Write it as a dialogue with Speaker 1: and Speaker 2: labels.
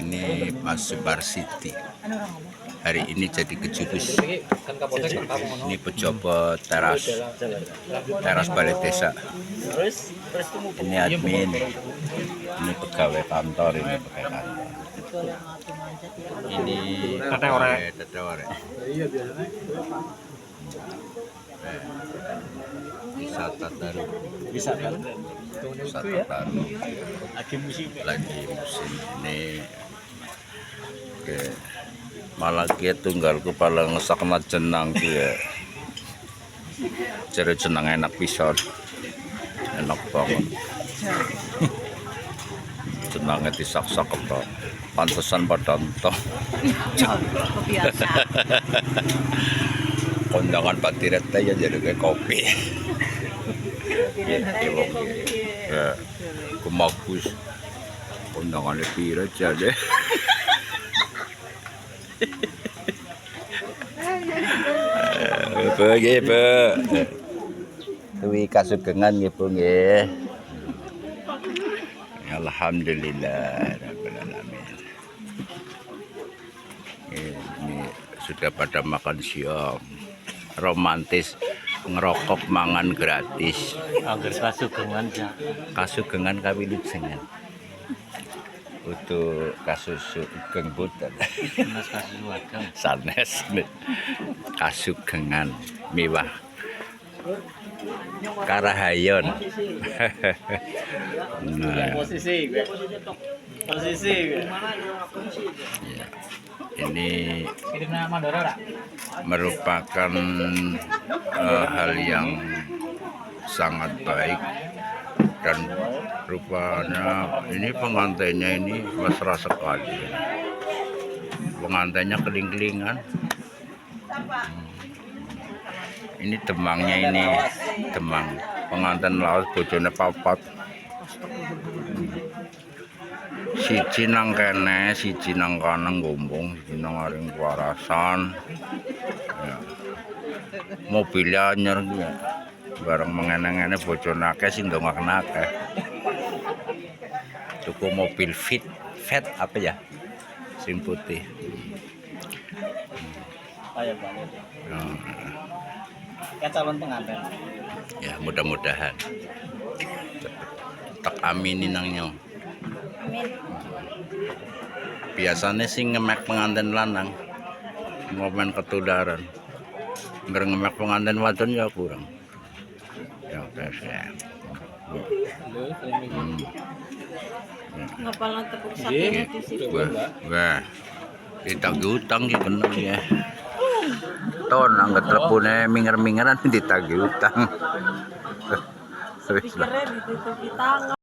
Speaker 1: Ini Pak Subarsiti. Hari ini jadi kejubis. Ini pejabat teras balai desa. Ini admin. Ini pegawai kantor. Ini pegawai kantor. Ini teteore. Wisata Taru. Wisata Taru. Lagi musim ini. Oke. Malah kia tunggal kepala ngesakna jenang kia. Cari jenang enak pisan. Enak banget. Jenangnya disak-sak kok. Pantesan pada entong.
Speaker 2: Biasa.
Speaker 1: Kondangan Pak Direte ya jadi kayak kopi. Ya, kemagus. Kondangannya pira jadi. Nggih, Bu. Kuwi kasugengan nggih, Bu nggih. Alhamdulillah rabbil alamin. Ini sudah pada makan siang. Romantis, ngerokok mangan gratis.
Speaker 3: Angger kasugengan ya.
Speaker 1: Kasugengan kawilujengan. Untuk kasus gengbutan.
Speaker 3: Mas kasus wadang.
Speaker 1: Sanes kasugengan mewah. Karahayon. Nah,
Speaker 3: Posisi.
Speaker 1: ya. Ini merupakan hal yang sangat baik dan rupanya ini pengantainya ini mesra sekali. Pengantainya keling-kelingan. Ini demangnya ini demang pengantin laut bojone papat. Siji nang kene, siji nang kanang gombong, siji nang aring warasan. Ya. Mobilnya anyar ya. Bareng mengene-ngene bojone akeh sing ndongakne akeh. Tuku mobil fit apa ya? Sing putih.
Speaker 3: Ayo balik. Calon pengantin.
Speaker 1: Ya, mudah-mudahan. Tak aminin nangnya.
Speaker 2: Amin.
Speaker 1: Biasanya sih ngemek pengantin lanang ngomen ketularan. Ngemek pengantin wadon ya kurang. Ya ya.
Speaker 2: Ngapalan tepuk sate di situ.
Speaker 1: Wah. Ditagih utang sih bener ya. Ton angkat telepone minger-mingeran ditagih utang.
Speaker 2: Pikirnya ditutupi tangan.